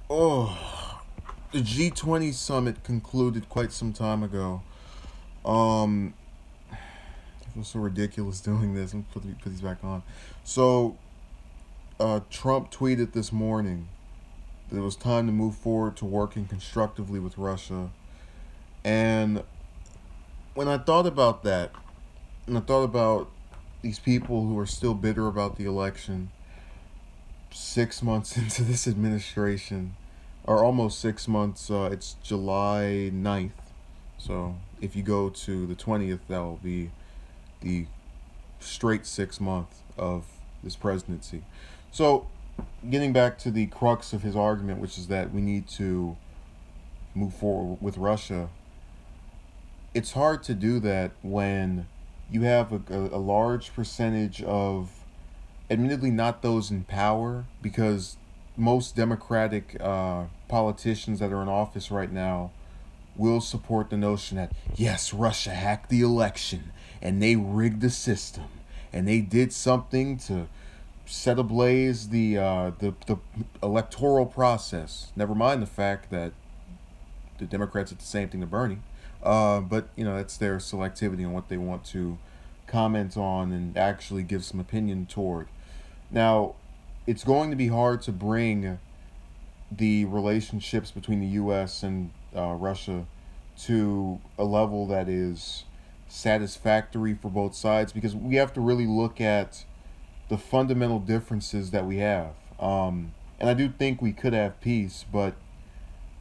Oh, the G20 summit concluded quite some time ago. Um, I feel so ridiculous doing this. I'm put these back on. So, Trump tweeted this morning that it was time to move forward to working constructively with Russia. And when I thought about that, and I thought about these people who are still bitter about the election, 6 months into this administration, or almost 6 months, it's July 9th. So if you go to the 20th, that will be the straight 6 months of this presidency. So, getting back to the crux of his argument, which is that we need to move forward with Russia, it's hard to do that when you have a large percentage of, admittedly not those in power, because most Democratic politicians that are in office right now will support the notion that yes, Russia hacked the election and they rigged the system and they did something to set ablaze the electoral process. Never mind the fact that the Democrats did the same thing to Bernie, but that's their selectivity and what they want to comment on and actually give some opinion toward. Now, it's going to be hard to bring the relationships between the U.S. and Russia to a level that is satisfactory for both sides because we have to really look at the fundamental differences that we have. And I do think we could have peace, but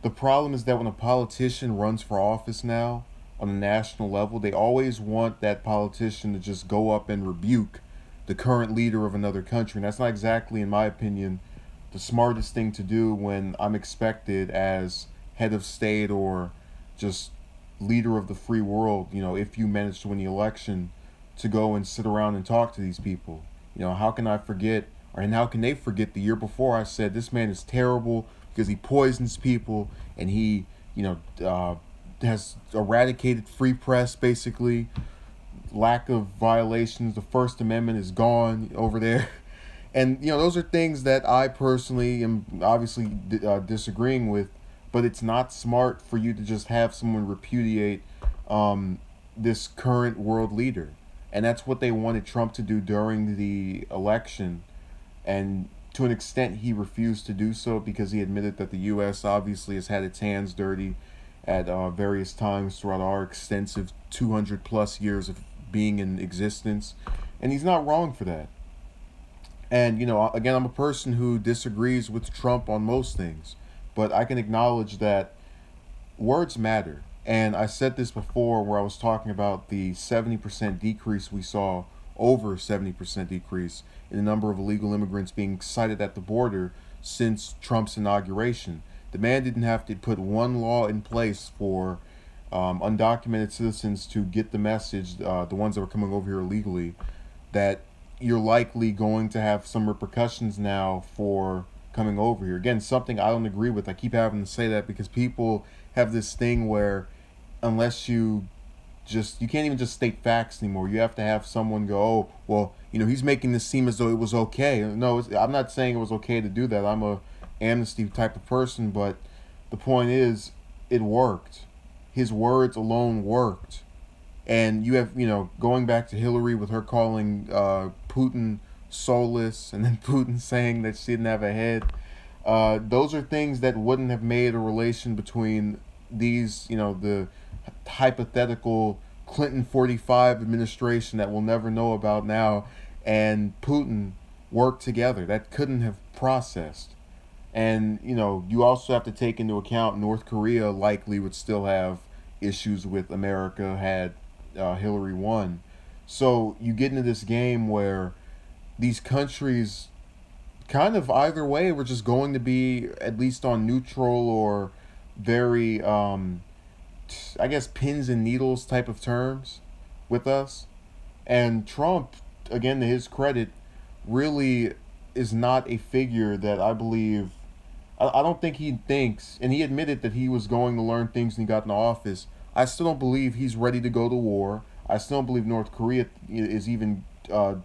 the problem is that when a politician runs for office now on a national level, they always want that politician to just go up and rebuke the current leader of another country. And that's not exactly, in my opinion, the smartest thing to do when I'm expected as head of state or just leader of the free world, if you manage to win the election, to go and sit around and talk to these people. How can I forget, and how can they forget the year before I said this man is terrible because he poisons people and he, has eradicated free press basically, lack of violations, the First Amendment is gone over there. And those are things that I personally am obviously disagreeing with, but it's not smart for you to just have someone repudiate this current world leader, and that's what they wanted Trump to do during the election, and to an extent he refused to do so because he admitted that the U.S. obviously has had its hands dirty at various times throughout our extensive 200 plus years of being in existence, and he's not wrong for that. And, again, I'm a person who disagrees with Trump on most things, but I can acknowledge that words matter. And I said this before where I was talking about the 70% decrease we saw, over 70% decrease in the number of illegal immigrants being cited at the border since Trump's inauguration. The man didn't have to put one law in place for undocumented citizens to get the message, the ones that were coming over here illegally, that you're likely going to have some repercussions now for coming over here. Again, something I don't agree with. I keep having to say that because people have this thing where unless you can't even just state facts anymore. You have to have someone go, oh, well, he's making this seem as though it was okay. No, I'm not saying it was okay to do that. I'm a amnesty type of person, but the point is, it worked. His words alone worked. And you have, going back to Hillary with her calling Putin soulless and then Putin saying that she didn't have a head. Those are things that wouldn't have made a relation between these, the hypothetical Clinton 45 administration that we'll never know about now and Putin work together. That couldn't have processed. And, you also have to take into account North Korea likely would still have issues with America had Hillary won. So you get into this game where these countries, kind of either way, were just going to be at least on neutral or very, I guess, pins and needles type of terms with us. And Trump, again, to his credit, really is not a figure that I believe. I don't think he thinks, and he admitted that he was going to learn things when he got in office. I still don't believe he's ready to go to war. I still don't believe North Korea is even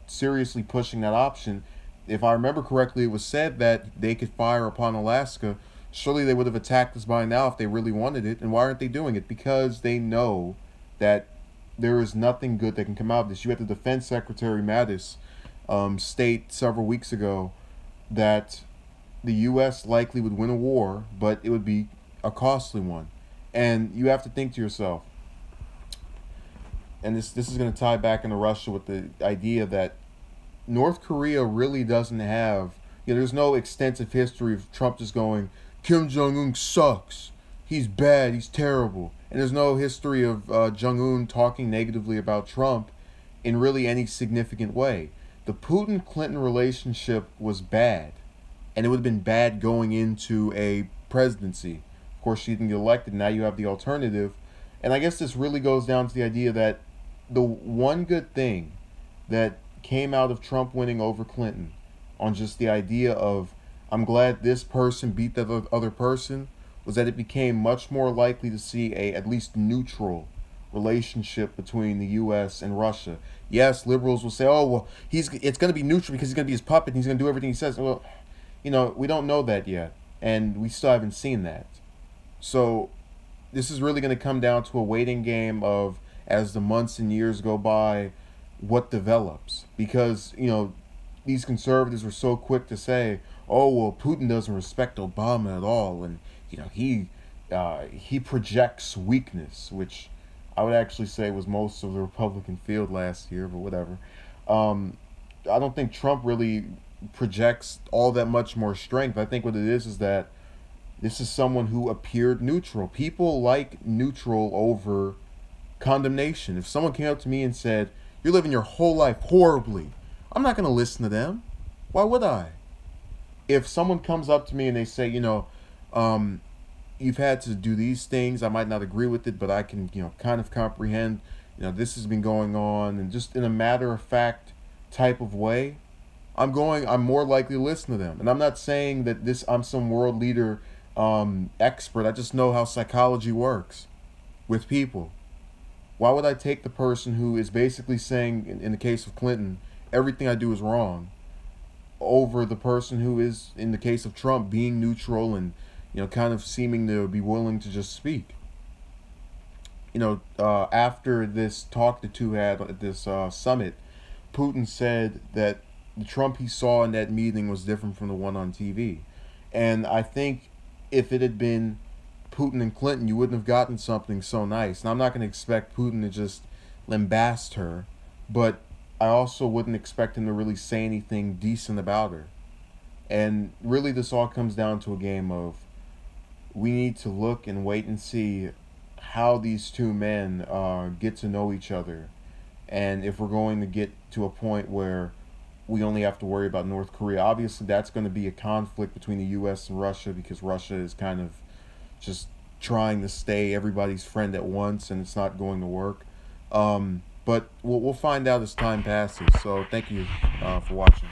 seriously pushing that option. If I remember correctly, it was said that they could fire upon Alaska. Surely they would have attacked us by now if they really wanted it. And why aren't they doing it? Because they know that there is nothing good that can come out of this. You had the Defense Secretary Mattis state several weeks ago that the U.S. likely would win a war, but it would be a costly one. And you have to think to yourself, and this is going to tie back into Russia with the idea that North Korea really doesn't have, there's no extensive history of Trump just going, Kim Jong Un sucks, he's bad, he's terrible, and there's no history of Jong Un talking negatively about Trump in really any significant way. The Putin-Clinton relationship was bad, and it would have been bad going into a presidency. Of course, she didn't get elected. Now you have the alternative, and I guess this really goes down to the idea that the one good thing that came out of Trump winning over Clinton, on just the idea of, I'm glad this person beat that other person, was that it became much more likely to see a at least neutral relationship between the U.S. and Russia. Yes, liberals will say, oh, well, it's going to be neutral because he's going to be his puppet and he's going to do everything he says. Well, we don't know that yet, and we still haven't seen that. So this is really going to come down to a waiting game of, as the months and years go by, what develops. Because, these conservatives were so quick to say, oh, well, Putin doesn't respect Obama at all, and, he projects weakness, which I would actually say was most of the Republican field last year, but whatever. I don't think Trump really projects all that much more strength. I think what it is that this is someone who appeared neutral. People like neutral over condemnation. If someone came up to me and said, you're living your whole life horribly, I'm not going to listen to them. Why would I? If someone comes up to me and they say, you've had to do these things, I might not agree with it, but I can, kind of comprehend, this has been going on, and just in a matter of fact type of way, I'm more likely to listen to them. And I'm not saying that I'm some world leader expert. I just know how psychology works with people. Why would I take the person who is basically saying, in the case of Clinton, everything I do is wrong, over the person who is, in the case of Trump, being neutral and, kind of seeming to be willing to just speak? After this talk the two had at this summit, Putin said that the Trump he saw in that meeting was different from the one on TV. And I think if it had been Putin and Clinton, you wouldn't have gotten something so nice. And I'm not going to expect Putin to just lambast her, but I also wouldn't expect him to really say anything decent about her. And really this all comes down to a game of, we need to look and wait and see how these two men get to know each other. And if we're going to get to a point where we only have to worry about North Korea. Obviously, that's going to be a conflict between the U.S. and Russia, because Russia is kind of just trying to stay everybody's friend at once, and it's not going to work. But we'll find out as time passes. So thank you for watching.